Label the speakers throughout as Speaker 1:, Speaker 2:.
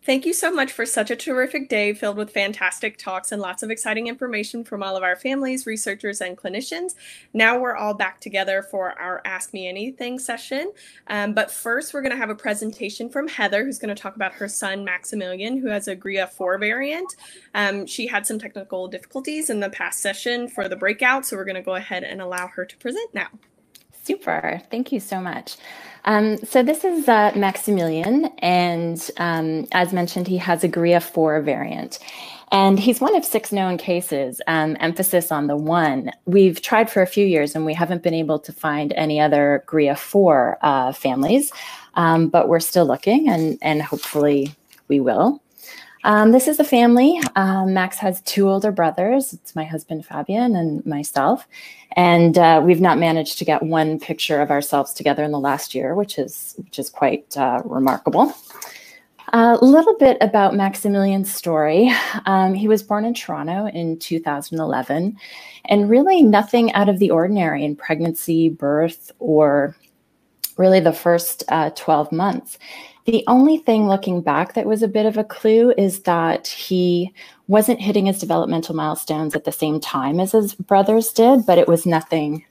Speaker 1: Thank you so much for such a terrific day filled with fantastic talks and lots of exciting information from all of our families, researchers, and clinicians. Now we're all back together for our Ask Me Anything session. But first, we're going to have a presentation from Heather, who's going to talk about her son, Maximilian, who has a GRIA 4 variant. She had some technical difficulties in the past session for the breakout, so we're going to go ahead and allow her to present now.
Speaker 2: Super. Thank you so much. So this is Maximilian, and as mentioned, he has a GRIA 4 variant. And he's one of 6 known cases, emphasis on the 1. We've tried for a few years, and we haven't been able to find any other GRIA 4 families, but we're still looking, and hopefully we will. This is the family. Max has 2 older brothers. It's my husband, Fabian, and myself. And we've not managed to get one picture of ourselves together in the last year, which is quite remarkable. A little bit about Maximilian's story. He was born in Toronto in 2011, and really nothing out of the ordinary in pregnancy, birth, or really the first 12 months. The only thing looking back that was a bit of a clue is that he wasn't hitting his developmental milestones at the same time as his brothers did, but it was nothing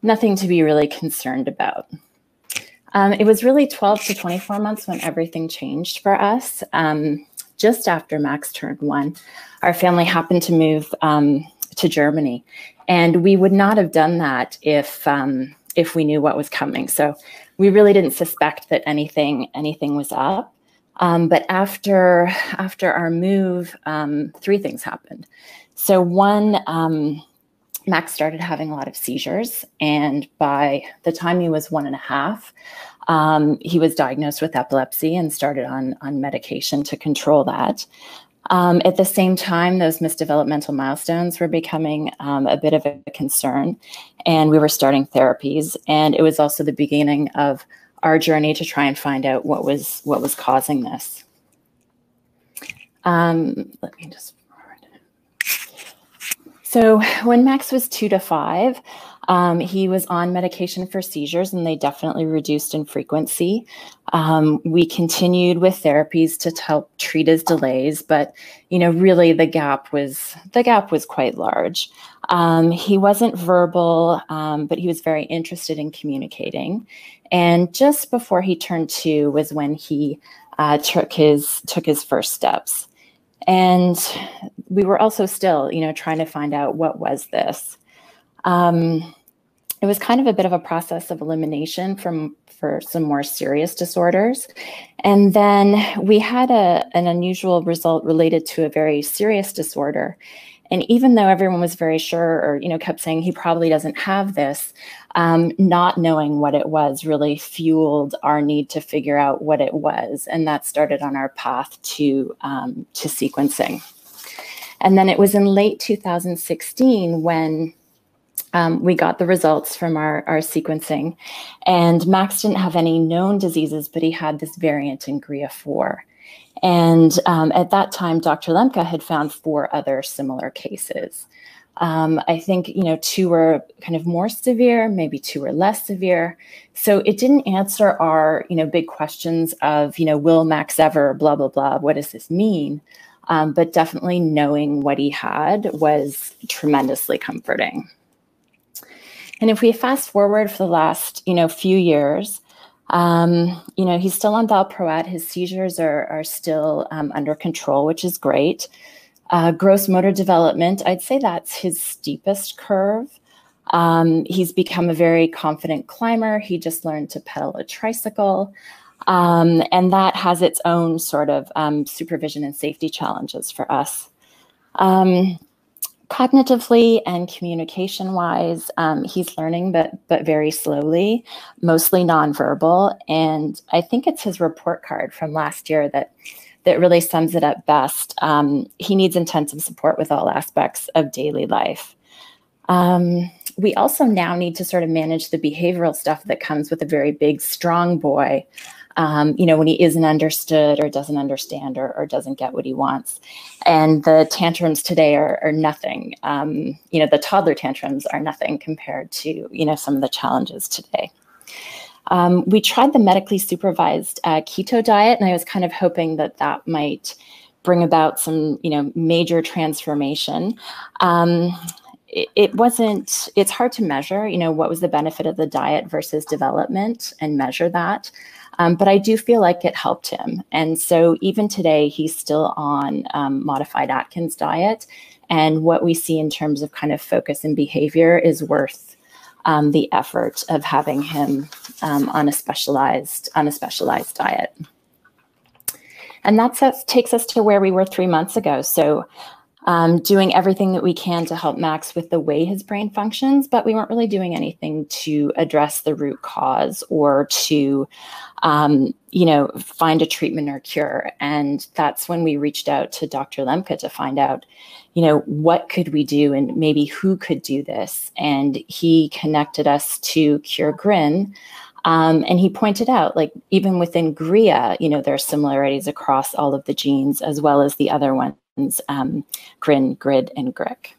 Speaker 2: to be really concerned about. It was really 12 to 24 months when everything changed for us. Just after Max turned 1, our family happened to move to Germany, and we would not have done that if we knew what was coming. So we really didn't suspect that anything was up. But after our move, 3 things happened. So one, Max started having a lot of seizures, and by the time he was 1.5, he was diagnosed with epilepsy and started on medication to control that. At the same time, those missed developmental milestones were becoming a bit of a concern, and we were starting therapies. And it was also the beginning of our journey to try and find out what was causing this. Let me just forward. So when Max was 2 to 5, he was on medication for seizures, and they definitely reduced in frequency. We continued with therapies to help treat his delays, but really the gap was quite large. He wasn't verbal, but he was very interested in communicating. And just before he turned 2 was when he took his first steps. And we were also still, trying to find out what was this. It was kind of a bit of a process of elimination for some more serious disorders. And then we had an unusual result related to a very serious disorder. And even though everyone was very sure, or kept saying he probably doesn't have this, not knowing what it was really fueled our need to figure out what it was. And that started on our path to sequencing. And then it was in late 2016 when we got the results from our sequencing, and Max didn't have any known diseases, but he had this variant in GRIA 4. And at that time, Dr. Lemke had found 4 other similar cases. I think, 2 were kind of more severe, maybe 2 were less severe. So it didn't answer our, big questions of, will Max ever, blah, blah, blah, what does this mean? But definitely knowing what he had was tremendously comforting. And if we fast forward for the last, few years, he's still on valproate. His seizures are still under control, which is great. Gross motor development, I'd say that's his steepest curve. He's become a very confident climber. He just learned to pedal a tricycle. And that has its own sort of supervision and safety challenges for us. Cognitively and communication-wise, he's learning, but very slowly, mostly nonverbal. And I think it's his report card from last year that really sums it up best. He needs intensive support with all aspects of daily life. We also now need to sort of manage the behavioral stuff that comes with a very big, strong boy. when he isn't understood or doesn't understand or doesn't get what he wants. And the tantrums today are nothing. The toddler tantrums are nothing compared to, some of the challenges today. We tried the medically supervised keto diet, and I was kind of hoping that might bring about some, major transformation. It's hard to measure, what was the benefit of the diet versus development and measure that. But I do feel like it helped him. And so even today, he's still on modified Atkins diet. And what we see in terms of kind of focus and behavior is worth the effort of having him on a specialized diet. And that takes us to where we were 3 months ago. So doing everything that we can to help Max with the way his brain functions, but we weren't really doing anything to address the root cause or to, find a treatment or cure. And that's when we reached out to Dr. Lemke to find out, what could we do and maybe who could do this. And he connected us to Cure GRIN. And he pointed out, like, even within GRIA, there are similarities across all of the genes as well as the other ones. GRIN, GRID, and GRIC.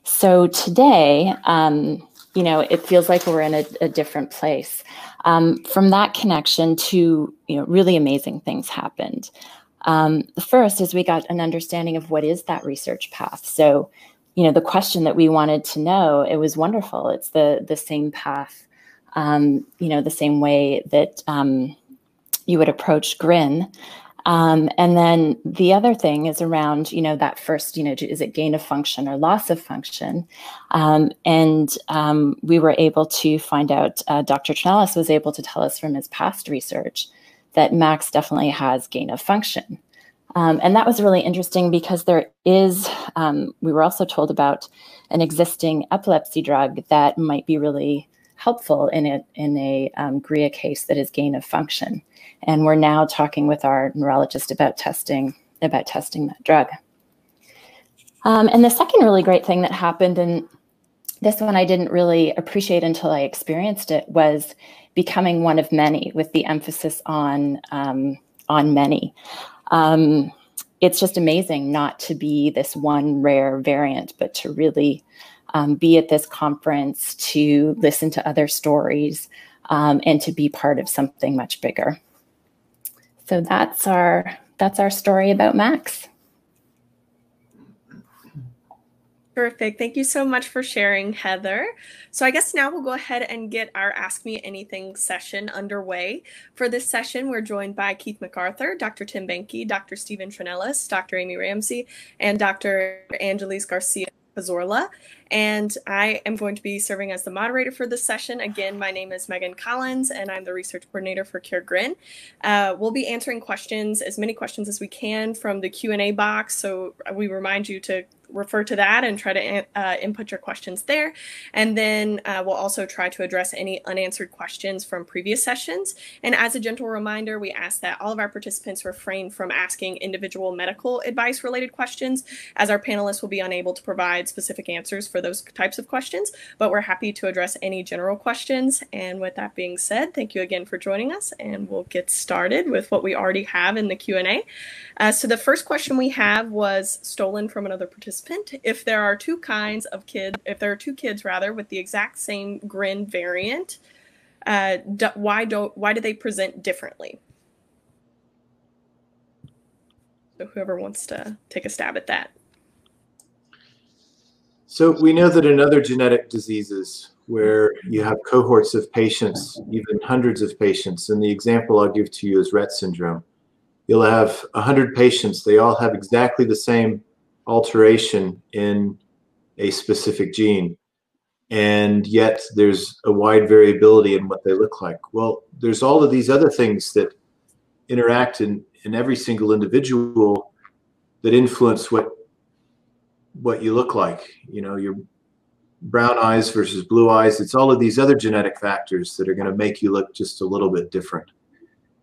Speaker 2: So today, it feels like we're in a different place. From that connection to, really amazing things happened. The first is we got an understanding of what is that research path. So, the question that we wanted to know, it was wonderful. It's the same path, the same way that you would approach GRIN. And then the other thing is around, that first, is it gain of function or loss of function? And we were able to find out, Dr. Trейнелис was able to tell us from his past research that Max definitely has gain of function. And that was really interesting because there is, we were also told about an existing epilepsy drug that might be really helpful in a GRIA case that is gain of function. And we're now talking with our neurologist about testing that drug. And the second really great thing that happened, and this one I didn't really appreciate until I experienced it, was becoming one of many, with the emphasis on many. It's just amazing not to be this one rare variant, but to really be at this conference, to listen to other stories, and to be part of something much bigger. So that's our story about Max.
Speaker 1: Terrific. Thank you so much for sharing, Heather. So I guess now we'll go ahead and get our Ask Me Anything session underway. For this session, we're joined by Keith MacArthur, Dr. Tim Benke, Dr. Stephen Trейнелис, Dr. Emi Rэмsi, and Dr. Angeles Garcia Cazorla. And I am going to be serving as the moderator for this session. Again, my name is Megan Collins, and I'm the research coordinator for Cure GRIN. We'll be answering questions, as many questions as we can, from the Q&A box. So we remind you to refer to that and try to input your questions there. And then we'll also try to address any unanswered questions from previous sessions. And as a gentle reminder, we ask that all of our participants refrain from asking individual medical advice related questions, as our panelists will be unable to provide specific answers for those types of questions, but we're happy to address any general questions. And with that being said, thank you again for joining us, and we'll get started with what we already have in the Q&A. So the first question we have was stolen from another participant. If there are two kids with the exact same GRIN variant, why do they present differently? So whoever wants to take a stab at that.
Speaker 3: So we know that in other genetic diseases where you have cohorts of patients, even hundreds of patients, and the example I'll give to you is Rett syndrome. You'll have 100 patients. They all have exactly the same alteration in a specific gene, and yet there's a wide variability in what they look like. Well, there's all of these other things that interact in every single individual that influence what you look like. Your brown eyes versus blue eyes. It's all of these other genetic factors that are going to make you look just a little bit different.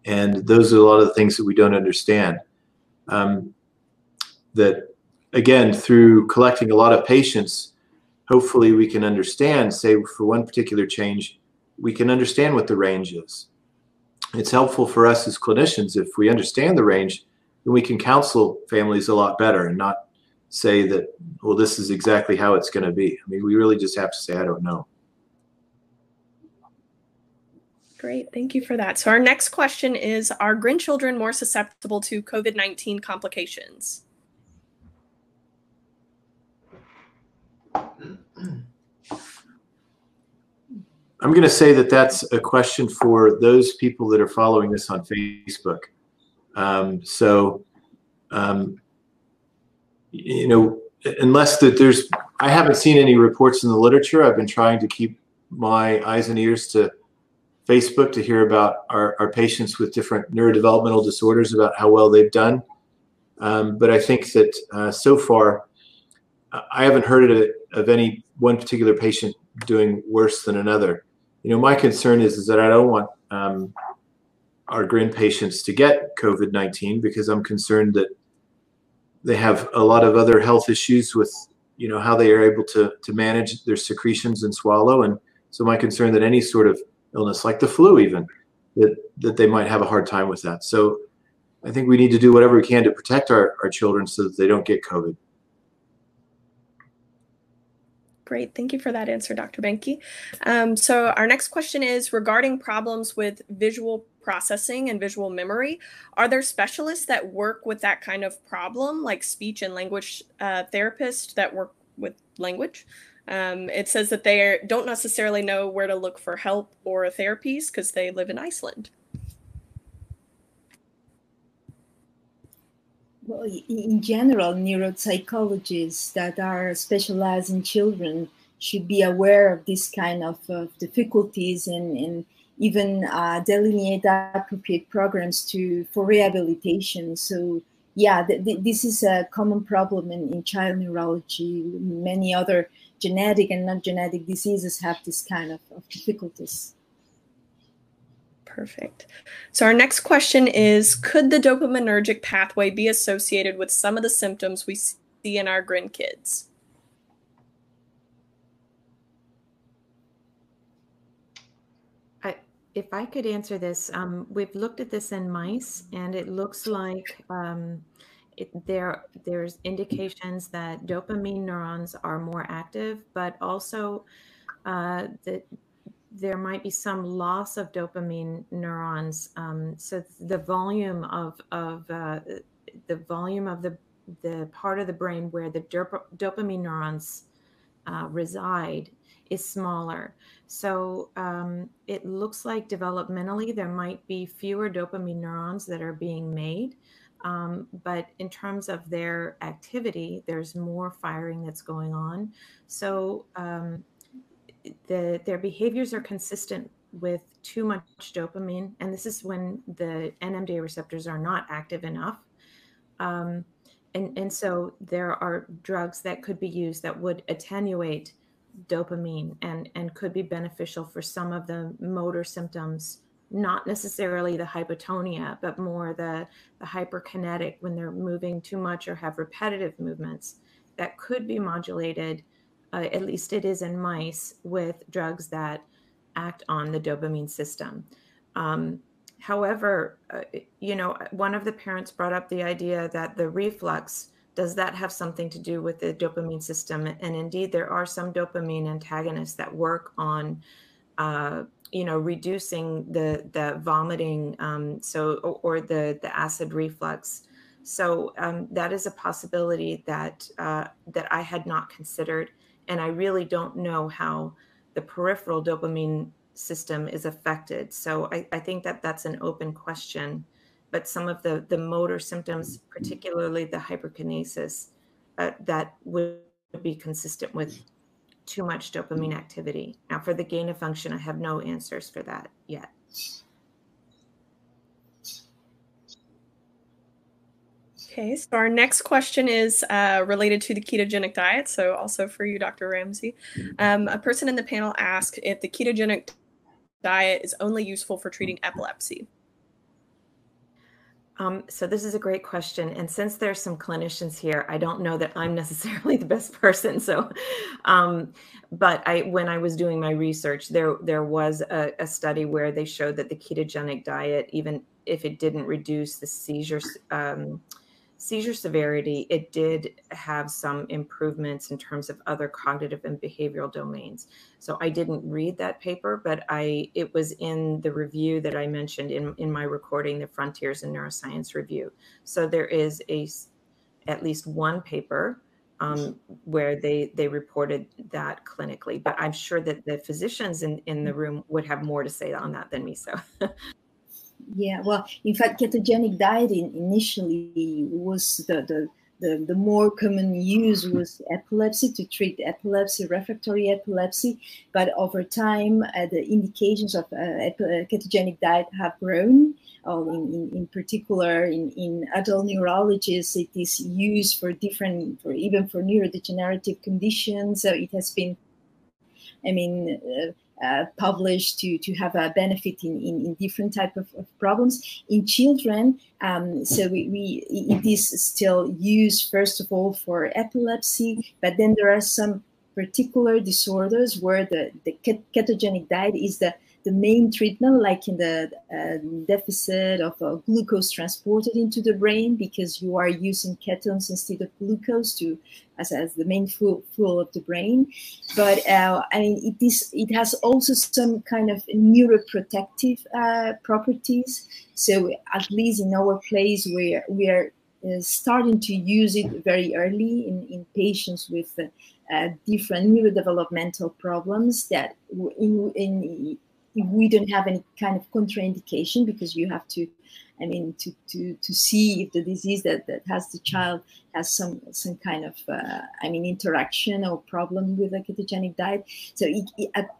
Speaker 3: And those are a lot of the things that we don't understand. That, again, through collecting a lot of patients, hopefully we can understand, say for one particular change, we can understand what the range is. it's helpful for us as clinicians if we understand the range, then we can counsel families a lot better and not say that, well, this is exactly how it's going to be. I mean, we really just have to say, I don't know.
Speaker 1: Great, thank you for that. So our next question is, are GRIN children more susceptible to COVID-19 complications?
Speaker 3: I'm going to say that that's a question for those people that are following this on Facebook. You know, unless that I haven't seen any reports in the literature. I've been trying to keep my eyes and ears to Facebook to hear about our patients with different neurodevelopmental disorders, about how well they've done. But I think that so far, I haven't heard of any one particular patient doing worse than another. You know, my concern is that I don't want our GRIN patients to get COVID-19 because I'm concerned that they have a lot of other health issues with, you know, how they are able to manage their secretions and swallow. And so my concern that any sort of illness, like the flu even, that they might have a hard time with that. So I think we need to do whatever we can to protect our children so that they don't get COVID.
Speaker 1: Great, thank you for that answer, Dr. Bенke. So our next question is regarding problems with visual processing and visual memory. Are there specialists that work with that kind of problem, like speech and language therapists that work with language? It says that they don't necessarily know where to look for help or therapies because they live in Iceland.
Speaker 4: Well, in general, neuropsychologists that are specialized in children should be aware of this kind of difficulties and even delineate appropriate programs for rehabilitation. So, yeah, this is a common problem in child neurology. Many other genetic and non-genetic diseases have this kind of difficulties.
Speaker 1: Perfect. So our next question is, could the dopaminergic pathway be associated with some of the symptoms we see in our GRIN kids?
Speaker 5: If I could answer this, we've looked at this in mice, and it looks like there's indications that dopamine neurons are more active, but also that there might be some loss of dopamine neurons. So the volume of the part of the brain where the dopamine neurons reside is smaller. So it looks like developmentally there might be fewer dopamine neurons that are being made. But in terms of their activity, there's more firing that's going on. So their behaviors are consistent with too much dopamine, and this is when the NMDA receptors are not active enough. And so there are drugs that could be used that would attenuate dopamine and could be beneficial for some of the motor symptoms, not necessarily the hypotonia, but more the hyperkinetic when they're moving too much or have repetitive movements that could be modulated. At least it is in mice, with drugs that act on the dopamine system. However, you know, one of the parents brought up the idea that the reflux, does that have something to do with the dopamine system? And indeed, there are some dopamine antagonists that work on, you know, reducing the vomiting, or the acid reflux. So that is a possibility that I had not considered. And I really don't know how the peripheral dopamine system is affected. So I think that that's an open question. But some of the motor symptoms, particularly the hyperkinesis, that would be consistent with too much dopamine activity. Now, for the gain of function, I have no answers for that yet.
Speaker 1: Okay, so our next question is related to the ketogenic diet, so also for you, Dr. Rэмsi. A person in the panel asked if the ketogenic diet is only useful for treating epilepsy.
Speaker 5: So this is a great question. And since there's some clinicians here, I don't know that I'm necessarily the best person. So, but when I was doing my research, there was a study where they showed that the ketogenic diet, even if it didn't reduce the seizure severity, it did have some improvements in terms of other cognitive and behavioral domains. So I didn't read that paper, but it was in the review that I mentioned in my recording, the Frontiers in Neuroscience review. So there is at least one paper where they reported that clinically, but I'm sure that the physicians in the room would have more to say on that than me. So.
Speaker 4: Yeah, well, in fact, ketogenic diet initially was the more common use was epilepsy, to treat epilepsy, refractory epilepsy. But over time, the indications of ketogenic diet have grown. In particular, in adult neurologists, it is used even for neurodegenerative conditions. So it has been, published to have a benefit in different type of problems in children. So it is still used first of all for epilepsy, but then there are some particular disorders where the ketogenic diet is the main treatment, like in the deficit of glucose transported into the brain, because you are using ketones instead of glucose as the main fuel of the brain. But it has also some kind of neuroprotective properties. So at least in our place, where we are starting to use it very early in patients with different neurodevelopmental problems, that we don't have any kind of contraindication, because you have to see if the disease that has the child has some kind of interaction or problem with a ketogenic diet. So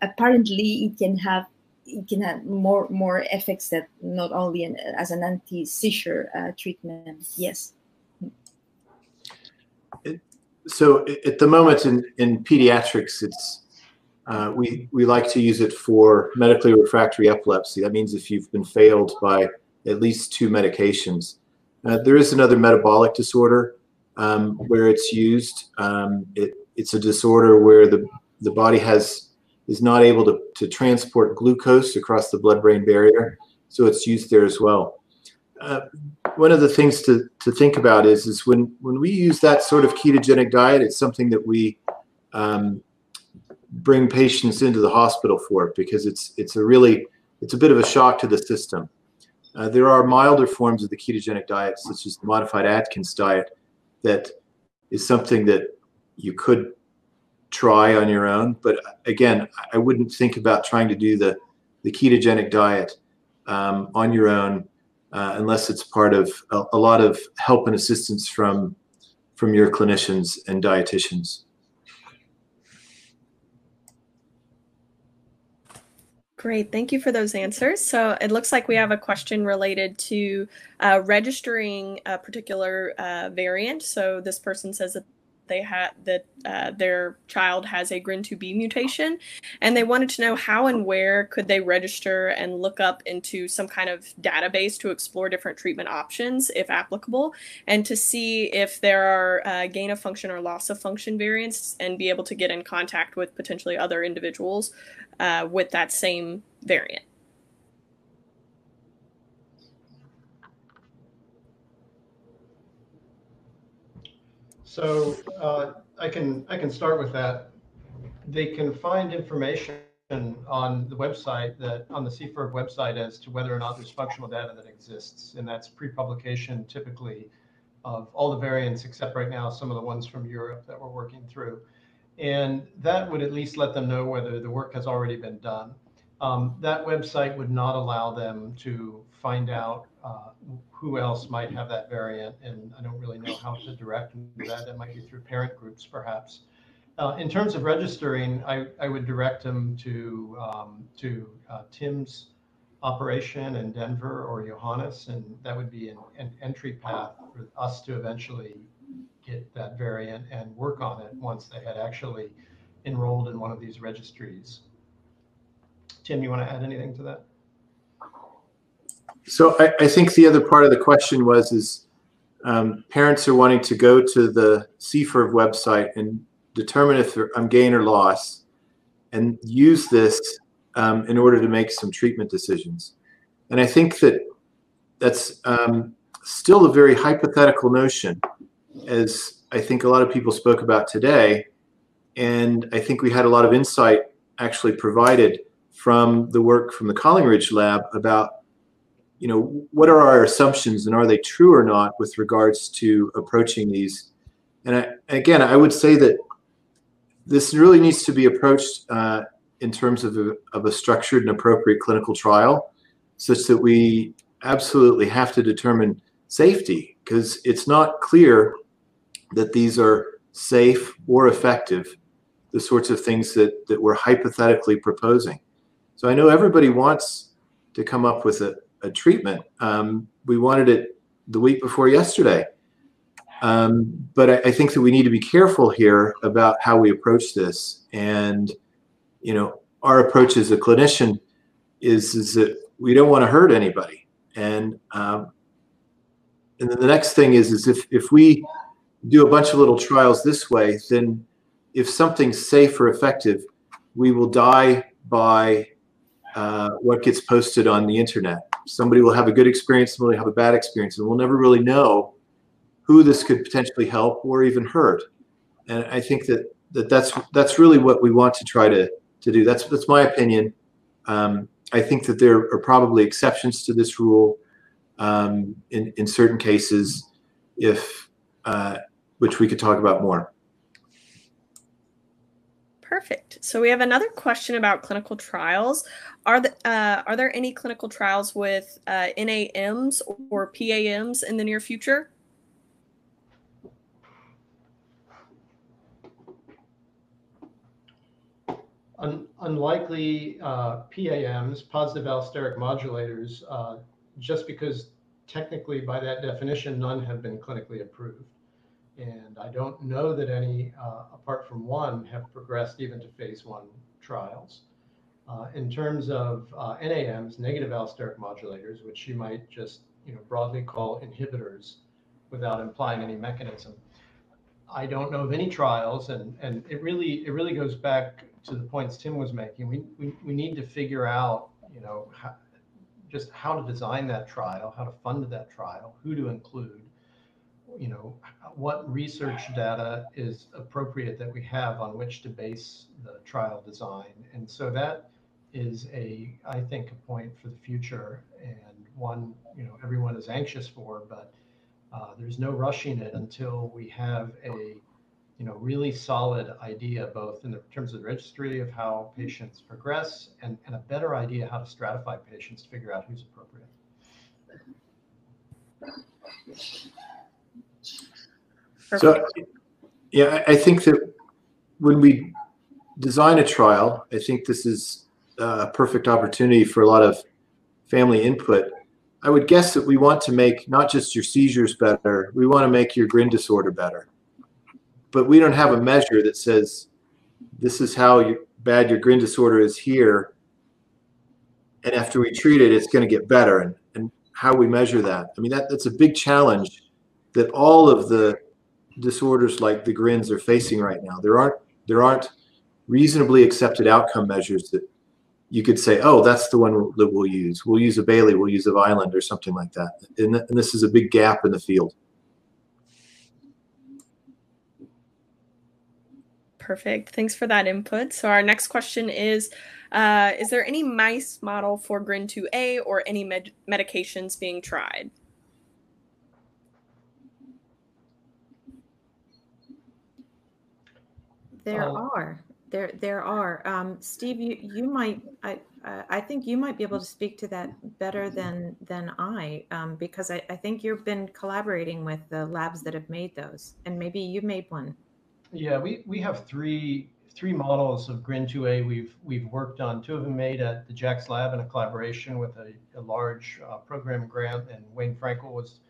Speaker 4: apparently it can have more effects that not only as an anti-seizure treatment. Yes.
Speaker 3: So at the moment in pediatrics, it's we like to use it for medically refractory epilepsy. That means if you've been failed by at least 2 medications. There is another metabolic disorder where it's used. It's a disorder where the body is not able to transport glucose across the blood-brain barrier, so it's used there as well. One of the things to think about is when we use that sort of ketogenic diet, it's something that we bring patients into the hospital for, because it's a bit of a shock to the system. There are milder forms of the ketogenic diet, such as the modified Atkins diet, that is something that you could try on your own. But again, I wouldn't think about trying to do the ketogenic diet on your own unless it's part of a lot of help and assistance from your clinicians and dietitians.
Speaker 1: Great, thank you for those answers. So it looks like we have a question related to registering a particular variant. So this person says that their child has a GRIN2B mutation, and they wanted to know how and where could they register and look up into some kind of database to explore different treatment options, if applicable, and to see if there are gain of function or loss of function variants, and be able to get in contact with potentially other individuals with that same variant.
Speaker 6: So I can start with that. They can find information on the website, on the CFIRB website, as to whether or not there's functional data that exists, and that's pre-publication typically of all the variants, except right now some of the ones from Europe that we're working through. And that would at least let them know whether the work has already been done. That website would not allow them to find out who else might have that variant, and I don't really know how to direct them to that. That might be through parent groups, perhaps. In terms of registering, I would direct them to Tim's operation in Denver or Johannes, and that would be an entry path for us to eventually get that variant and work on it once they had actually enrolled in one of these registries. Tim, you want to add anything to that?
Speaker 3: So I think the other part of the question is parents are wanting to go to the CFIRV website and determine if I'm gain or loss, and use this in order to make some treatment decisions. And I think that's still a very hypothetical notion, as I think a lot of people spoke about today. And I think we had a lot of insight actually provided from the work from the Collingridge lab about, what are our assumptions and are they true or not with regards to approaching these. And again, I would say that this really needs to be approached in terms of a structured and appropriate clinical trial, such that we absolutely have to determine safety, because it's not clear that these are safe or effective, the sorts of things that we're hypothetically proposing. So I know everybody wants to come up with a treatment. We wanted it the week before yesterday. But I think that we need to be careful here about how we approach this. And, our approach as a clinician is that we don't want to hurt anybody. And then the next thing is if we do a bunch of little trials this way, then if something's safe or effective, we will die by what gets posted on the internet. Somebody will have a good experience, somebody will have a bad experience, and we'll never really know who this could potentially help or even hurt. And I think that's really what we want to try to do. That's my opinion. I think that there are probably exceptions to this rule in certain cases, which we could talk about more.
Speaker 1: Perfect. So we have another question about clinical trials. Are there any clinical trials with NAMs or PAMs in the near future?
Speaker 6: Unlikely PAMs, positive allosteric modulators, just because technically by that definition, none have been clinically approved. And I don't know that any, apart from one, have progressed even to phase 1 trials. In terms of NAMs, negative allosteric modulators, which you might just broadly call inhibitors without implying any mechanism, I don't know of any trials, and it really goes back to the points Tim was making. We need to figure out just how to design that trial, how to fund that trial, who to include, what research data is appropriate that we have on which to base the trial design. And so that is I think a point for the future, and one everyone is anxious for, but there's no rushing it until we have a really solid idea, both in terms of the registry of how patients progress and a better idea how to stratify patients to figure out who's appropriate.
Speaker 3: So, yeah, I think that when we design a trial, I think this is a perfect opportunity for a lot of family input. I would guess that we want to make not just your seizures better, we want to make your GRIN disorder better. But we don't have a measure that says this is how bad your GRIN disorder is here, and after we treat it, it's going to get better. And how we measure that. I mean, that's a big challenge that all of the disorders like the GRINs are facing right now. There aren't reasonably accepted outcome measures that you could say, oh, that's the one that we'll use. We'll use a Bailey, we'll use a Vineland or something like that. And this is a big gap in the field.
Speaker 1: Perfect. Thanks for that input. So our next question is there any mice model for GRIN 2A or any medications being tried?
Speaker 5: There are. Steve, you might. I think you might be able to speak to that better than I, because I think you've been collaborating with the labs that have made those, and maybe you made one.
Speaker 6: Yeah, we have three models of GRIN 2A we've worked on. Two of them made at the JAX lab in a collaboration with a large program grant, and Wayne Frankel was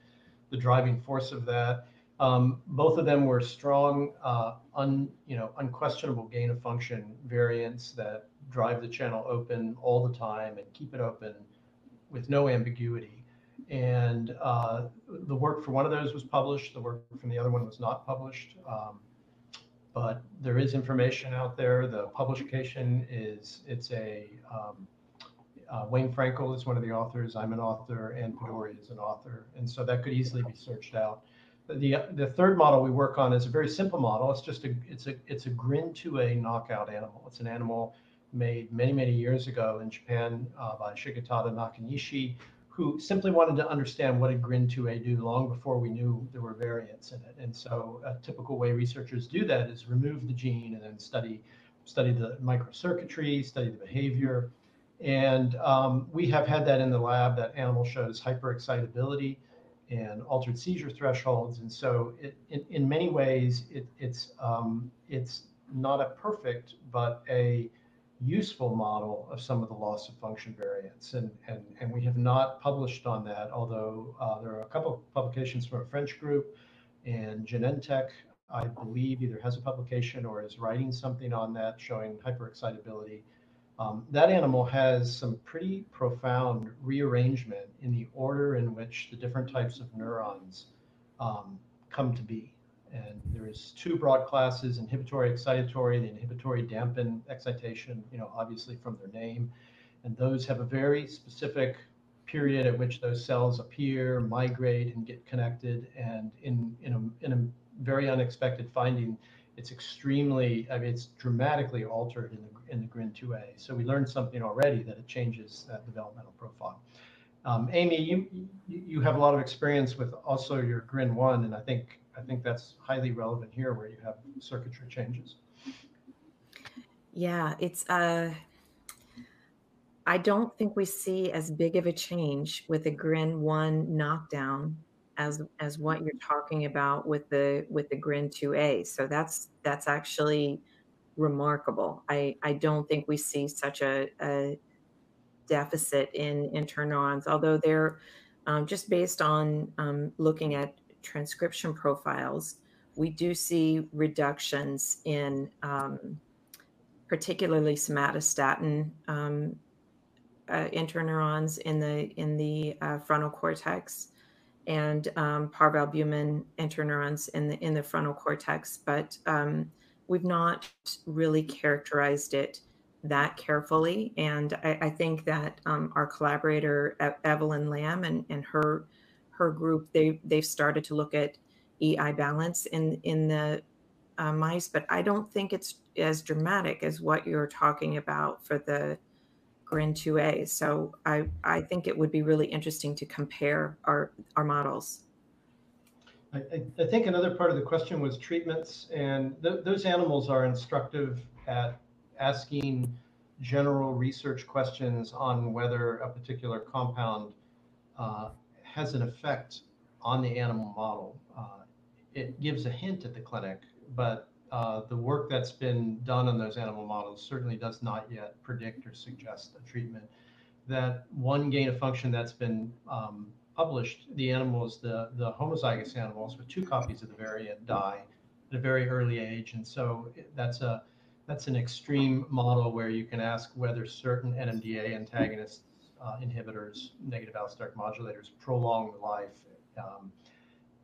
Speaker 6: the driving force of that. Both of them were strong, unquestionable gain of function variants that drive the channel open all the time and keep it open no ambiguity. And the work for one of those was published. The work from the other one was not published. But there is information out there. The publication Wayne Frankel is one of the authors. I'm an author, and Pedori is an author. And so that could easily be searched out. The third model we work on is a very simple model. It's just it's a GRIN2A knockout animal. It's an animal made many years ago in Japan by Shigetada Nakanishi, who simply wanted to understand what did GRIN2A do long before we knew there were variants in it. And so a typical way researchers do that is remove the gene and then study the microcircuitry, study the behavior. And we have had that in the lab. That animal shows hyperexcitability and altered seizure thresholds. And so in many ways, it's not a perfect, but a useful model of some of the loss of function variants. And we have not published on that, although there are a couple of publications from a French group, and Genentech, I believe, either has a publication or is writing something on that showing hyperexcitability. That animal has some pretty profound rearrangement in the order in which the different types of neurons come to be. And there's two broad classes: inhibitory, excitatory. The inhibitory dampen excitation, obviously from their name. And those have a very specific period at which those cells appear, migrate, and get connected. And in a very unexpected finding, it's it's dramatically altered in the GRIN2A. So we learned something already, that it changes that developmental profile. Amy, you have a lot of experience with also your GRIN1, and I think that's highly relevant here, where you have circuitry changes.
Speaker 5: Yeah, it's I don't think we see as big of a change with the GRIN1 knockdown as what you're talking about with the GRIN2A. So that's actually remarkable. I don't think we see such a deficit in interneurons, although they're just based on looking at transcription profiles, we do see reductions in particularly somatostatin interneurons in the frontal cortex, and parvalbumin interneurons in the frontal cortex, but we've not really characterized it that carefully. And I think that our collaborator Evelyn Lamb and her group, they've started to look at EI balance in the mice, but I don't think it's as dramatic as what you're talking about for the GRIN2A. So I think it would be really interesting to compare our models.
Speaker 6: I think another part of the question was treatments, and those animals are instructive at asking general research questions on whether a particular compound has an effect on the animal model. It gives a hint at the clinic, but the work that's been done on those animal models certainly does not yet predict or suggest a treatment. That one gain of function that's been published, the animals, the homozygous animals with 2 copies of the variant die at a very early age. And so that's an extreme model where you can ask whether certain NMDA antagonists, inhibitors, negative allosteric modulators prolong the life.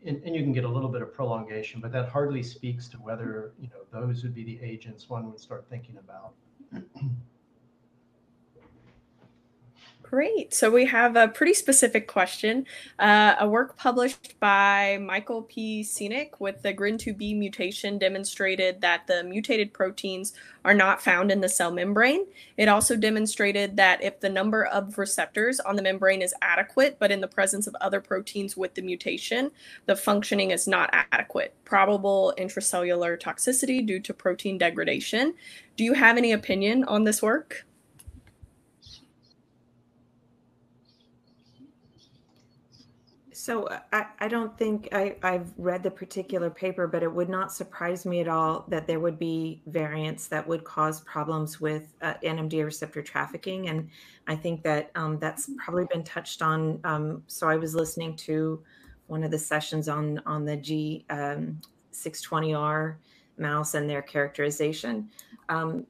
Speaker 6: And you can get a little bit of prolongation, but that hardly speaks to whether those would be the agents one would start thinking about.
Speaker 1: Great. So we have a pretty specific question. A work published by Michael P. Sinek with the GRIN2B mutation demonstrated that the mutated proteins are not found in the cell membrane. It also demonstrated that if the number of receptors on the membrane is adequate, but in the presence of other proteins with the mutation, the functioning is not adequate. Probable intracellular toxicity due to protein degradation. Do you have any opinion on this work?
Speaker 5: So I don't think I've read the particular paper, but it would not surprise me at all that there would be variants that would cause problems with NMDA receptor trafficking. And I think that that's probably been touched on. So I was listening to one of the sessions on the G620R mouse and their characterization. And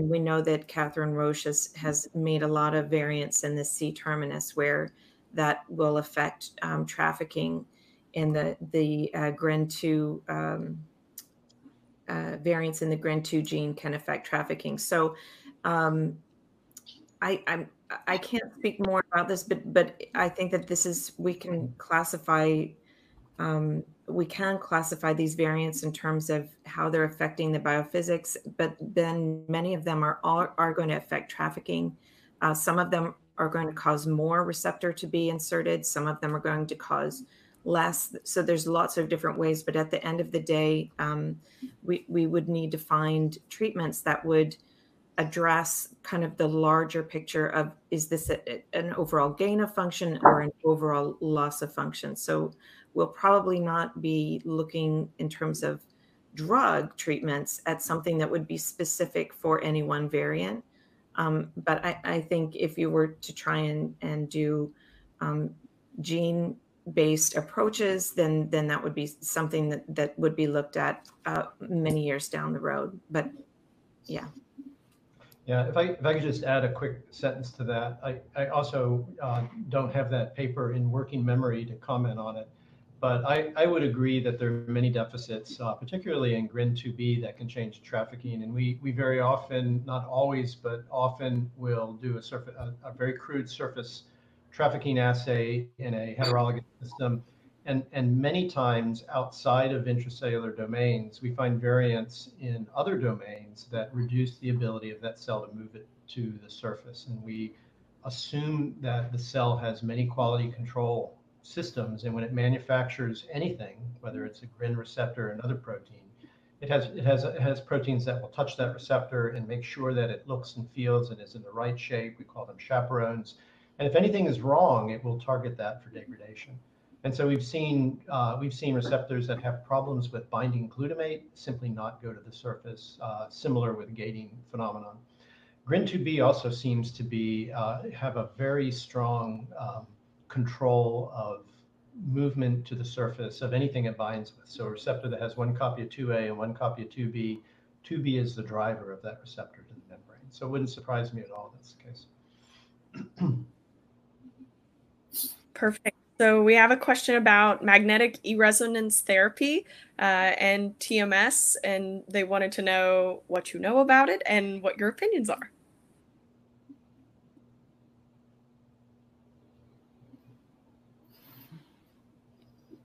Speaker 5: we know that Catherine Roche has made a lot of variants in the C terminus where that will affect trafficking, in the GRIN2 variants in the GRIN2 gene can affect trafficking. So I can't speak more about this, but I think that this is, we can classify these variants in terms of how they're affecting the biophysics, but then many of them are going to affect trafficking. Some of them are going to cause more receptor to be inserted. Some of them are going to cause less. So there's lots of different ways, but at the end of the day, we would need to find treatments that would address kind of the larger picture of, is this an overall gain of function or an overall loss of function? So we'll probably not be looking in terms of drug treatments at something that would be specific for any one variant. But I think if you were to try and do gene-based approaches, then that would be something that would be looked at many years down the road. But yeah.
Speaker 6: Yeah, if I could just add a quick sentence to that. I also don't have that paper in working memory to comment on it, but I would agree that there are many deficits, particularly in GRIN2B, that can change trafficking. And we very often, not always, but often will do a very crude surface trafficking assay in a heterologous system. And many times outside of intracellular domains, we find variants in other domains that reduce the ability of that cell to move it to the surface. And we assume that the cell has many quality control systems, and when it manufactures anything, whether it's a GRIN receptor or another protein, it has proteins that will touch that receptor and make sure that it looks and feels and is in the right shape. We call them chaperones. And if anything is wrong, it will target that for degradation. And so we've seen receptors that have problems with binding glutamate simply not go to the surface, similar with gating phenomenon. GRIN2B also seems to be have a very strong control of movement to the surface of anything it binds with. So a receptor that has one copy of 2A and one copy of 2B, 2B is the driver of that receptor to the membrane. So it wouldn't surprise me at all if that's the case.
Speaker 1: Perfect. So we have a question about magnetic resonance therapy and TMS, and they wanted to know what you know about it and what your opinions are.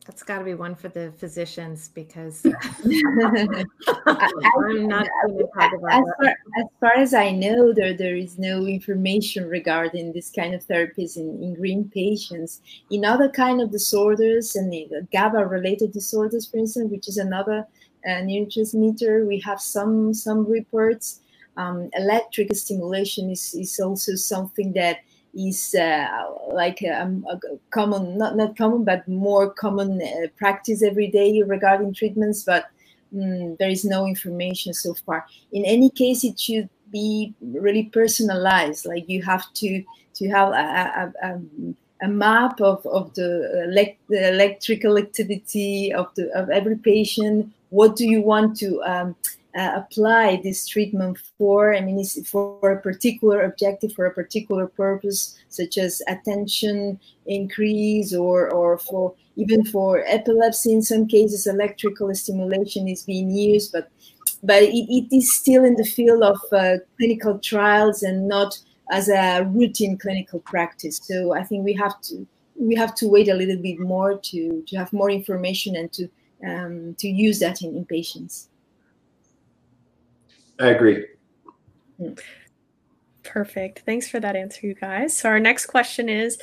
Speaker 5: That's got to be one for the physicians, because
Speaker 4: I'm
Speaker 5: not going to talk about that.
Speaker 4: As far as I know, there is no information regarding this kind of therapies in GRIN patients. In other kind of disorders, and GABA-related disorders, for instance, which is another neurotransmitter, we have some reports. Electric stimulation is also something that is like a common, not common, but more common practice every day regarding treatments, but there is no information so far. In any case, it should be really personalized. Like you have to have a map of the electrical activity of every patient. What do you want to apply this treatment for? I mean, is it for a particular objective, for a particular purpose, such as attention increase, or for even for epilepsy? In some cases, electrical stimulation is being used, but it is still in the field of clinical trials and not as a routine clinical practice. So I think we have to wait a little bit more to have more information and to use that in patients.
Speaker 3: I agree.
Speaker 1: Perfect. Thanks for that answer, you guys. So our next question is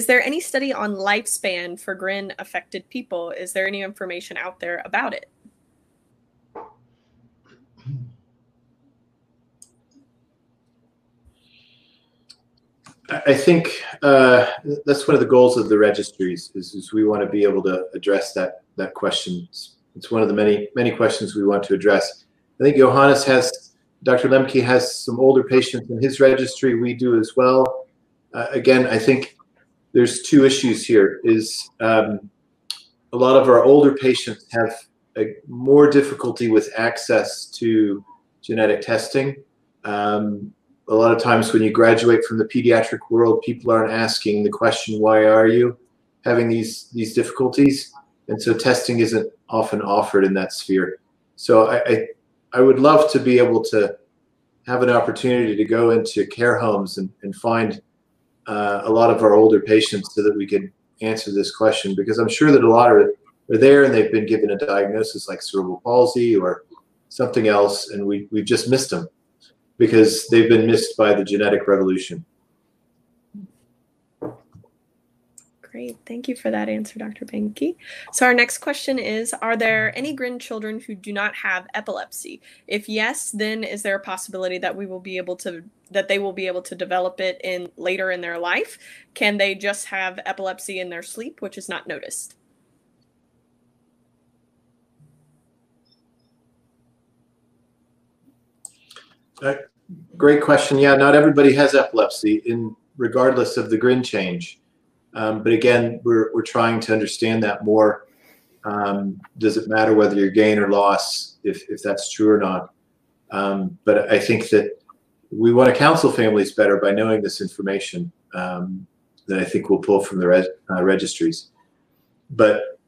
Speaker 1: there any study on lifespan for GRIN affected people? Is there any information out there about it?
Speaker 3: I think that's one of the goals of the registries is we want to be able to address that question. It's one of the many questions we want to address. I think Dr. Lemke has some older patients in his registry. We do as well. Again, I think there's two issues here. A lot of our older patients have more difficulty with access to genetic testing. A lot of times when you graduate from the pediatric world, people aren't asking the question, why are you having these difficulties? And so testing isn't often offered in that sphere. So I would love to be able to have an opportunity to go into care homes and find a lot of our older patients so that we could answer this question, because I'm sure that a lot are there and they've been given a diagnosis like cerebral palsy or something else, and we've just missed them because they've been missed by the genetic revolution.
Speaker 1: Great. Thank you for that answer, Dr. Bенke. So our next question is, are there any GRIN children who do not have epilepsy? If yes, then is there a possibility that they will be able to develop it later in their life? Can they just have epilepsy in their sleep, which is not noticed?
Speaker 3: Great question. Yeah, not everybody has epilepsy, regardless of the GRIN change. But again, we're trying to understand that more. Does it matter whether you're gain or loss, if that's true or not? But I think that we want to counsel families better by knowing this information that I think we'll pull from the registries. But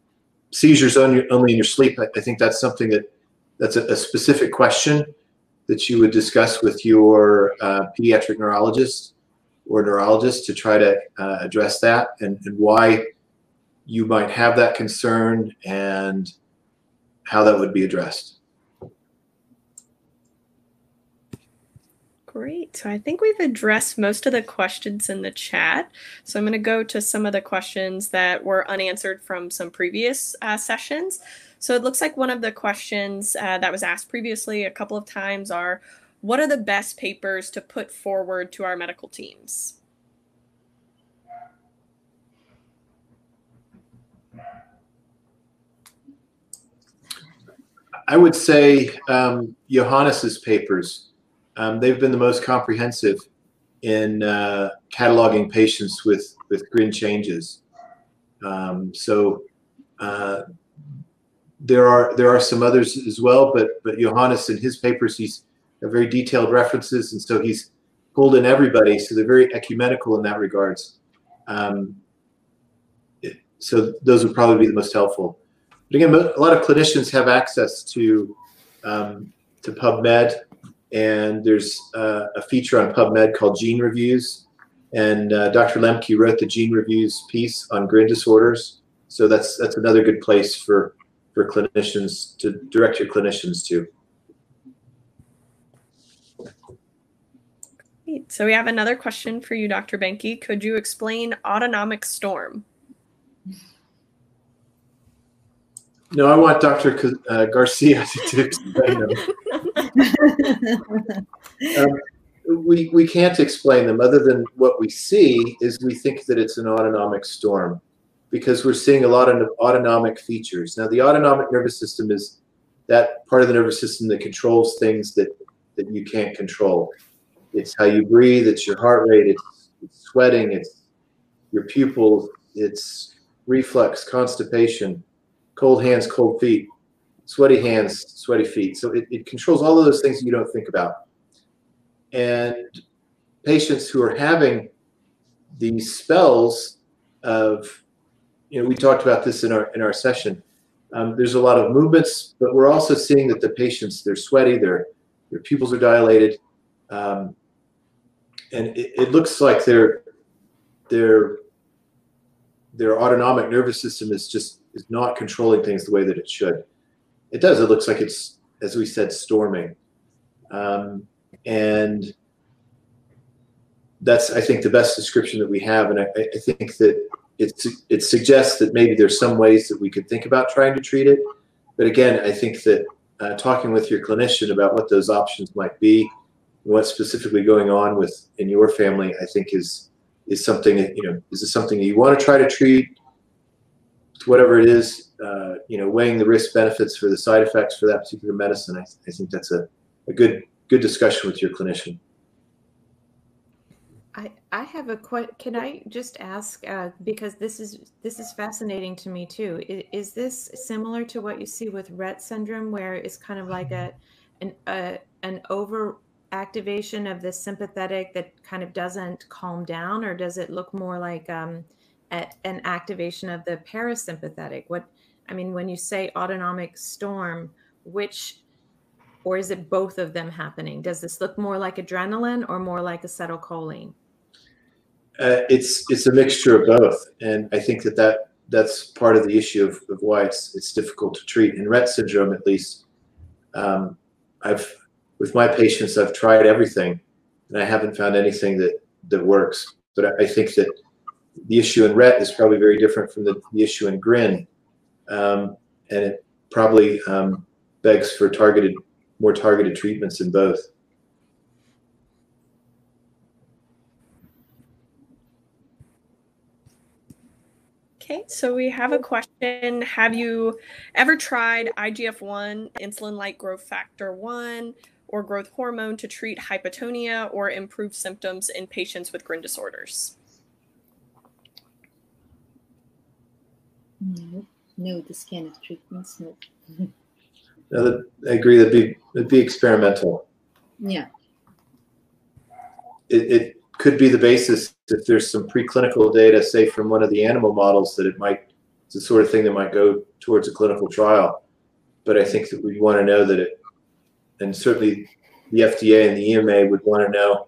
Speaker 3: seizures only in your sleep, I think that's something that's a specific question that you would discuss with your pediatric neurologist or neurologist to try to address that and why you might have that concern and how that would be addressed.
Speaker 1: Great. So I think we've addressed most of the questions in the chat. So I'm going to go to some of the questions that were unanswered from some previous sessions. So it looks like one of the questions that was asked previously a couple of times are, what are the best papers to put forward to our medical teams?
Speaker 3: I would say Johannes's papers. They've been the most comprehensive in cataloging patients with GRIN changes. There are some others as well, but Johannes in his papers, he's got very detailed references, and so he's pulled in everybody. So they're very ecumenical in that regards. So those would probably be the most helpful. But again, a lot of clinicians have access to PubMed, and there's a feature on PubMed called Gene Reviews, and Dr. Lemke wrote the Gene Reviews piece on GRIN disorders. So that's another good place for clinicians to direct your clinicians to.
Speaker 1: Great. So we have another question for you, Dr. Bенke. Could you explain autonomic storm?
Speaker 3: No, I want Dr. Garcia to explain them. We can't explain them other than what we see is we think that it's an autonomic storm because we're seeing a lot of autonomic features. Now, the autonomic nervous system is that part of the nervous system that controls things that you can't control. It's how you breathe, it's your heart rate, it's sweating, it's your pupils, it's reflux, constipation, cold hands, cold feet, sweaty hands, sweaty feet. So it controls all of those things that you don't think about. And patients who are having these spells of, we talked about this in our session. There's a lot of movements, but we're also seeing that the patients, they're sweaty, their pupils are dilated, and it looks like their autonomic nervous system is not controlling things the way that it should. It does. It looks like it's, as we said, storming. And that's, I think, the best description that we have. And I think that it suggests that maybe there's some ways that we could think about trying to treat it. But again, I think that talking with your clinician about what those options might be, what's specifically going on in your family, I think is something that, is this something that you want to try to treat? Whatever it is, weighing the risk benefits for the side effects for that particular medicine, I think that's a good discussion with your clinician.
Speaker 5: I have a question. Can I just ask, because this is fascinating to me too. Is this similar to what you see with Rett syndrome, where it's kind of like an an overactivation of the sympathetic that kind of doesn't calm down, or does it look more like an activation of the parasympathetic? When you say autonomic storm, or is it both of them happening? Does this look more like adrenaline or more like acetylcholine?
Speaker 3: It's a mixture of both, and I think that's part of the issue of why it's difficult to treat. In Rett syndrome, at least, with my patients, I've tried everything, and I haven't found anything that works. But I think that the issue in Rett is probably very different from the issue in GRIN, and it probably begs for more targeted treatments in both.
Speaker 1: Okay, so we have a question. Have you ever tried IGF-1, insulin-like growth factor 1, or growth hormone to treat hypotonia or improve symptoms in patients with GRIN disorders?
Speaker 4: No, this kind of treatments, no.
Speaker 3: No, I agree. That'd be experimental.
Speaker 4: Yeah.
Speaker 3: It could be the basis if there's some preclinical data, say from one of the animal models, that it's the sort of thing that might go towards a clinical trial. But I think that we want to know that and certainly the FDA and the EMA would want to know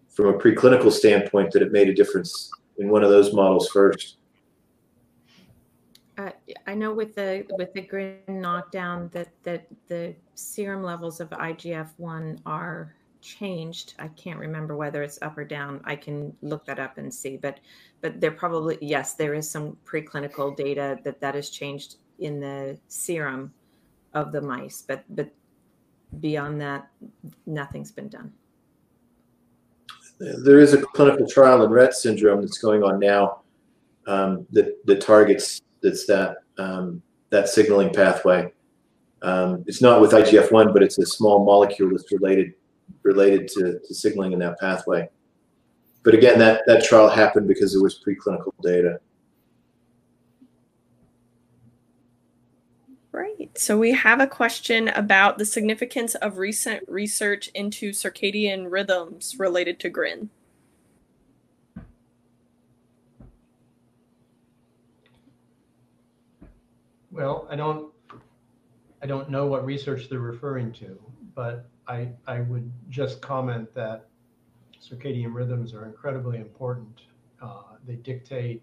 Speaker 3: from a preclinical standpoint that it made a difference in one of those models first.
Speaker 5: I know with the GRIN knockdown that the serum levels of IGF-1 are changed. I can't remember whether it's up or down. I can look that up and see, but there probably, yes, there is some preclinical data that is changed in the serum of the mice, but beyond that, nothing's been done.
Speaker 3: There is a clinical trial in Rett syndrome that's going on now that targets that signaling pathway. It's not with IGF-1, but it's a small molecule that's related to signaling in that pathway. But again, that trial happened because there was preclinical data.
Speaker 1: Right. So we have a question about the significance of recent research into circadian rhythms related to GRIN.
Speaker 6: Well, I don't know what research they're referring to, but I would just comment that circadian rhythms are incredibly important. They dictate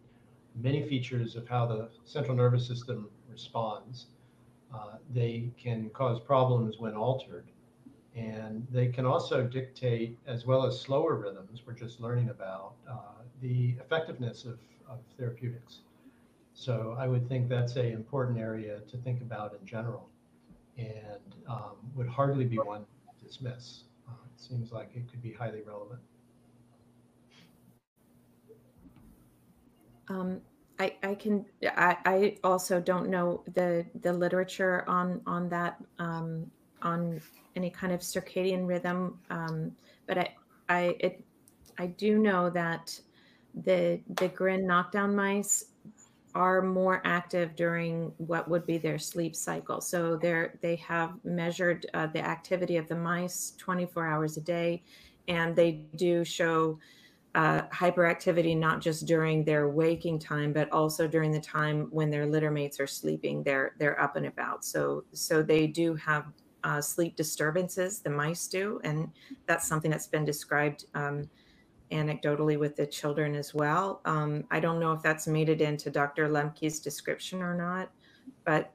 Speaker 6: many features of how the central nervous system responds. They can cause problems when altered, and they can also dictate, as well as slower rhythms we're just learning about, the effectiveness of therapeutics. So I would think that's an important area to think about in general, and would hardly be one to dismiss. It seems like it could be highly relevant.
Speaker 5: I also don't know the literature on that, on any kind of circadian rhythm, but I do know that the GRIN knockdown mice are more active during what would be their sleep cycle. So they have measured the activity of the mice 24 hours a day, and they do show hyperactivity not just during their waking time, but also during the time when their litter mates are sleeping. They're up and about. So they do have sleep disturbances. The mice do, and that's something that's been described anecdotally with the children as well. I don't know if that's made it into Dr. Lemke's description or not, but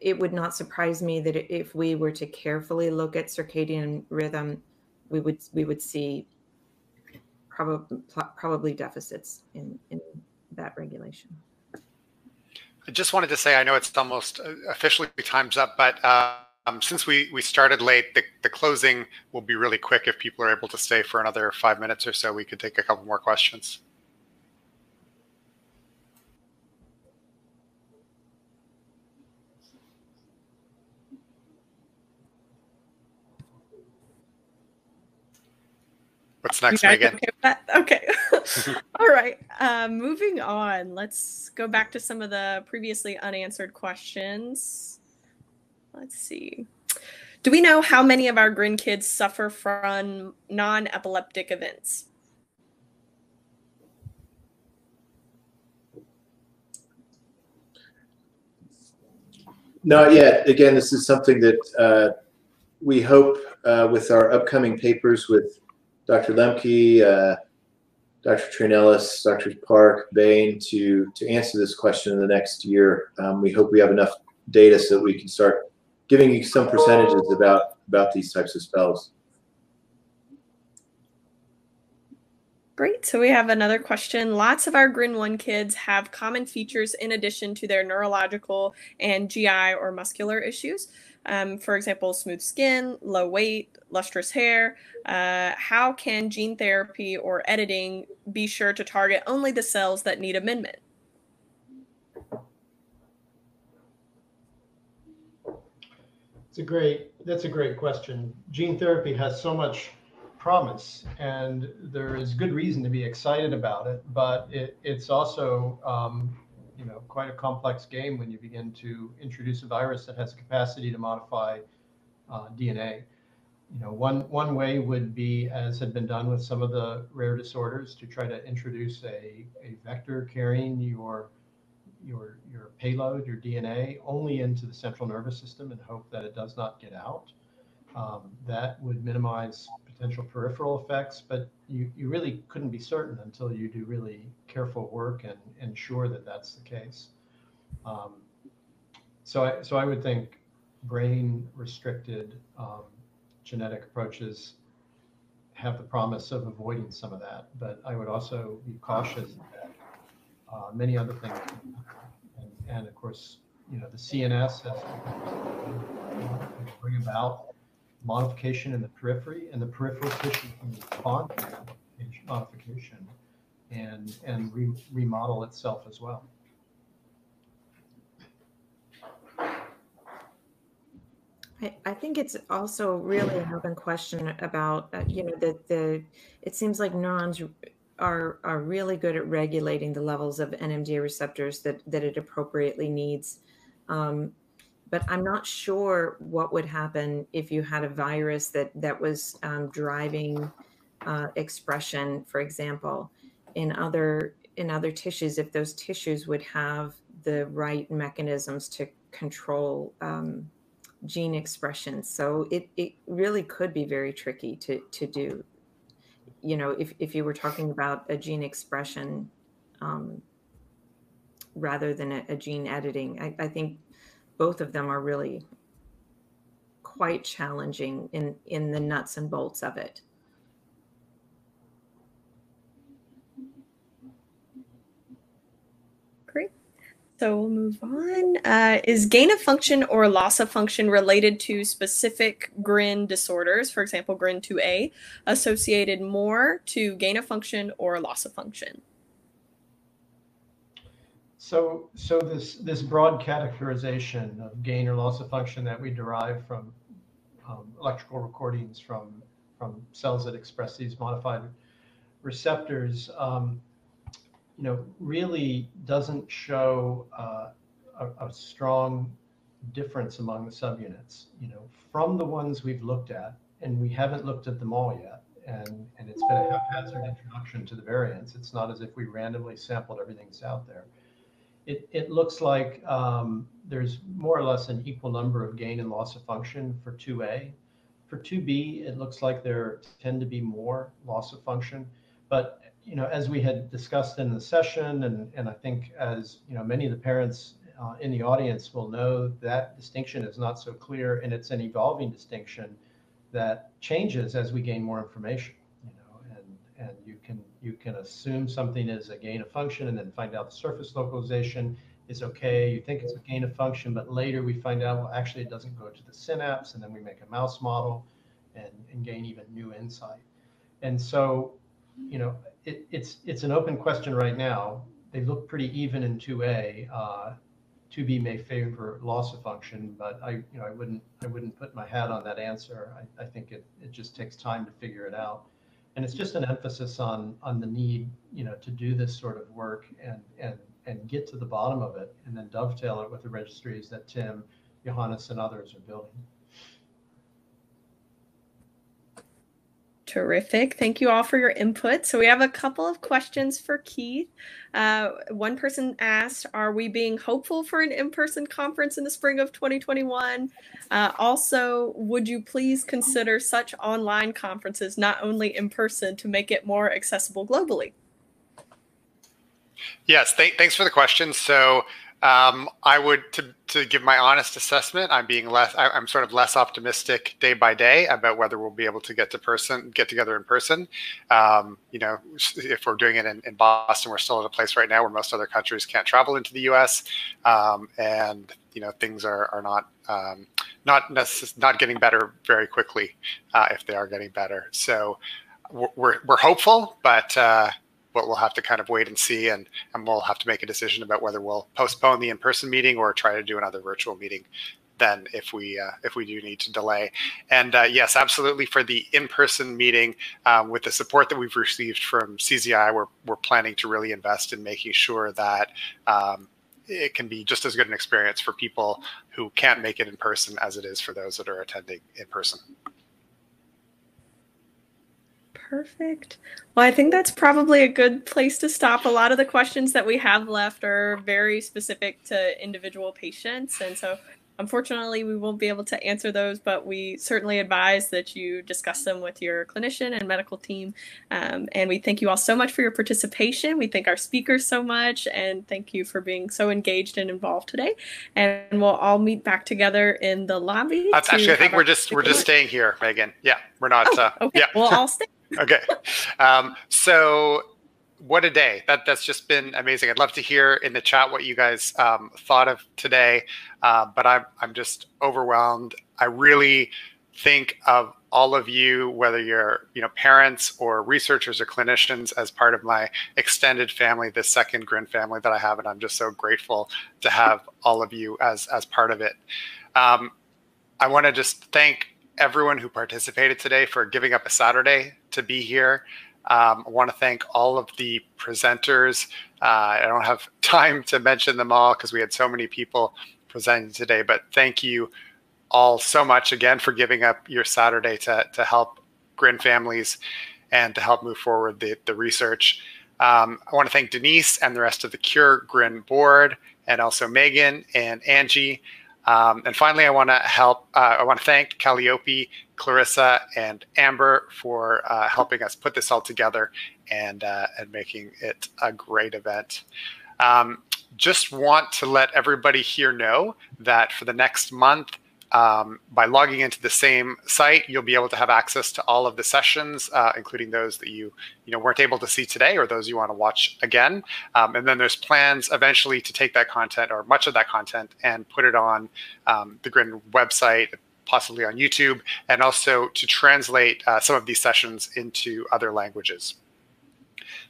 Speaker 5: it would not surprise me that if we were to carefully look at circadian rhythm, we would see probably deficits in that regulation.
Speaker 7: I just wanted to say, I know it's almost officially time's up, but since we started late, the closing will be really quick. If people are able to stay for another 5 minutes or so, we could take a couple more questions. What's next, Megan?
Speaker 1: Okay. All right. Moving on. Let's go back to some of the previously unanswered questions. Let's see. Do we know how many of our GRIN kids suffer from non-epileptic events?
Speaker 3: Not yet. Again, this is something that we hope with our upcoming papers with Dr. Lemke, Dr. Trainelis, Dr. Park, Bain to answer this question in the next year. We hope we have enough data so that we can start giving you some percentages about these types of spells.
Speaker 1: Great. So we have another question. Lots of our GRIN 1 kids have common features in addition to their neurological and GI or muscular issues. For example, smooth skin, low weight, lustrous hair. How can gene therapy or editing be sure to target only the cells that need amendment?
Speaker 6: That's a great question. Gene therapy has so much promise, and there is good reason to be excited about it, but it's also quite a complex game when you begin to introduce a virus that has the capacity to modify DNA. One way would be, as had been done with some of the rare disorders, to try to introduce a vector carrying your payload, your DNA, only into the central nervous system and hope that it does not get out. That would minimize potential peripheral effects, but you really couldn't be certain until you do really careful work and ensure that that's the case. So I would think brain-restricted genetic approaches have the promise of avoiding some of that, but I would also be cautious that many other things, and of course, the CNS has bring about modification in the periphery, and the peripheral tissue can respond to modification and remodel itself as well.
Speaker 5: I think it's also really an open question about, it seems like neurons are really good at regulating the levels of NMDA receptors that it appropriately needs. But I'm not sure what would happen if you had a virus that was driving expression, for example, in other tissues, if those tissues would have the right mechanisms to control gene expression. So it really could be very tricky to do. If you were talking about a gene expression rather than a gene editing, I think both of them are really quite challenging in the nuts and bolts of it.
Speaker 1: Great. So we'll move on. Is gain of function or loss of function related to specific GRIN disorders, for example, GRIN 2A, associated more to gain of function or loss of function?
Speaker 6: So this broad categorization of gain or loss of function that we derive from electrical recordings from cells that express these modified receptors, really doesn't show a strong difference among the subunits. From the ones we've looked at, and we haven't looked at them all yet, and it's been a haphazard introduction to the variants. It's not as if we randomly sampled everything that's out there. It looks like there's more or less an equal number of gain and loss of function for 2A. For 2B, it looks like there tend to be more loss of function. But as we had discussed in the session, and I think as many of the parents in the audience will know, that distinction is not so clear, and it's an evolving distinction that changes as we gain more information. And you can assume something is a gain of function and then find out the surface localization is okay. You think it's a gain of function, but later we find out, well, actually it doesn't go to the synapse, and then we make a mouse model and gain even new insight. And so, it's an open question right now. They look pretty even in 2A. 2B may favor loss of function, but I wouldn't put my hat on that answer. I think it just takes time to figure it out. And it's just an emphasis on the need, to do this sort of work and get to the bottom of it, and then dovetail it with the registries that Tim Johannes and others are building.
Speaker 1: Terrific. Thank you all for your input. So we have a couple of questions for Keith. One person asked, are we being hopeful for an in-person conference in the spring of 2021? Also, would you please consider such online conferences, not only in person, to make it more accessible globally?
Speaker 7: Yes, thanks for the question. So I would, to give my honest assessment, I'm sort of less optimistic day by day about whether we'll be able to get together in person. You know, if we're doing it in Boston, we're still at a place right now where most other countries can't travel into the U.S. And you know, things are not getting better very quickly, if they are getting better. So we're hopeful, but we'll have to kind of wait and see, and we'll have to make a decision about whether we'll postpone the in-person meeting or try to do another virtual meeting then if we do need to delay. And yes, absolutely, for the in-person meeting, with the support that we've received from CZI, we're planning to really invest in making sure that it can be just as good an experience for people who can't make it in person as it is for those that are attending in person.
Speaker 1: Perfect. Well, I think that's probably a good place to stop. A lot of the questions that we have left are very specific to individual patients. And so unfortunately, we won't be able to answer those, but we certainly advise that you discuss them with your clinician and medical team. And we thank you all so much for your participation. We thank our speakers so much, and thank you for being so engaged and involved today. And we'll all meet back together in the lobby.
Speaker 7: Actually, I think we're just staying here, Megan. Yeah, we're not.
Speaker 1: Okay.
Speaker 7: Yeah.
Speaker 1: We'll all stay.
Speaker 7: Okay. So what a day. That's just been amazing. I'd love to hear in the chat what you guys thought of today, but I'm just overwhelmed. I really think of all of you, whether you're parents or researchers or clinicians, as part of my extended family, this second GRIN family that I have, and I'm just so grateful to have all of you as part of it. I want to just thank everyone who participated today for giving up a Saturday to be here. I want to thank all of the presenters. I don't have time to mention them all because we had so many people presenting today, but thank you all so much again for giving up your Saturday to help GRIN families and to help move forward the research. I want to thank Denise and the rest of the Cure GRIN board, and also Megan and Angie. And finally, I want to thank Calliope, Clarissa, and Amber for helping us put this all together and making it a great event. Just want to let everybody here know that for the next month, by logging into the same site, you'll be able to have access to all of the sessions, including those that you weren't able to see today or those you want to watch again. And then there's plans eventually to take that content, or much of that content, and put it on the GRIN website, possibly on YouTube, and also to translate some of these sessions into other languages.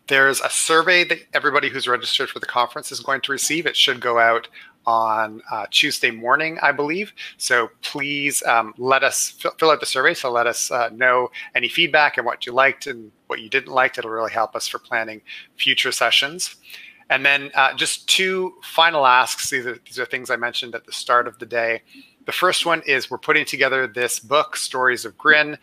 Speaker 7: There's a survey that everybody who's registered for the conference is going to receive. It should go out on Tuesday morning, I believe. So please let us fill out the survey. So let us know any feedback and what you liked and what you didn't like. It'll really help us for planning future sessions. And then just two final asks. These are things I mentioned at the start of the day. The first one is we're putting together this book, Stories of GRIN,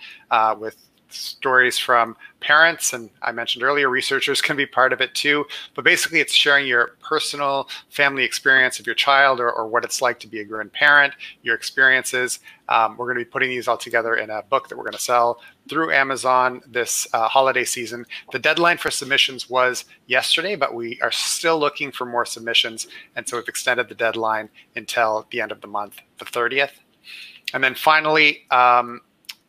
Speaker 7: with stories from parents, and I mentioned earlier, researchers can be part of it too. But basically, it's sharing your personal family experience of your child, or what it's like to be a GRIN parent, your experiences. We're going to be putting these all together in a book that we're going to sell through Amazon this holiday season. The deadline for submissions was yesterday, but we are still looking for more submissions, and so we've extended the deadline until the end of the month, the 30th. And then finally,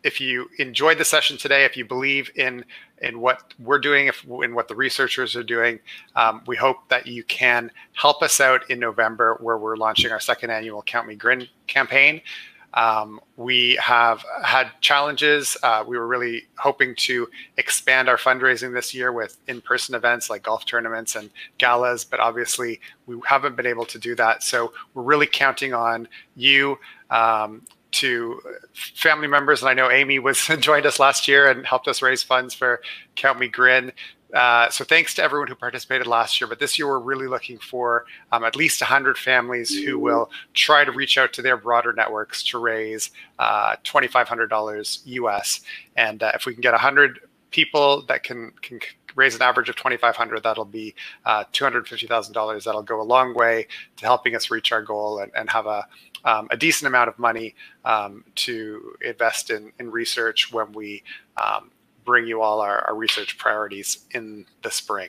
Speaker 7: if you enjoyed the session today, if you believe in what we're doing, in what the researchers are doing, we hope that you can help us out in November, where we're launching our second annual Count Me GRIN campaign. We have had challenges. We were really hoping to expand our fundraising this year with in-person events like golf tournaments and galas, but obviously we haven't been able to do that. So we're really counting on you, to family members, and I know Amy joined us last year and helped us raise funds for Count Me GRIN, So thanks to everyone who participated last year, but this year we're really looking for at least 100 families who will try to reach out to their broader networks to raise $2,500 US. And if we can get 100 people that can raise an average of $2,500, that'll be $250,000. That'll go a long way to helping us reach our goal and have a decent amount of money to invest in research when we bring you all our research priorities in the spring.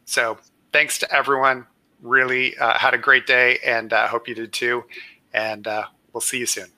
Speaker 7: So thanks to everyone. Really had a great day, and hope you did too. And we'll see you soon.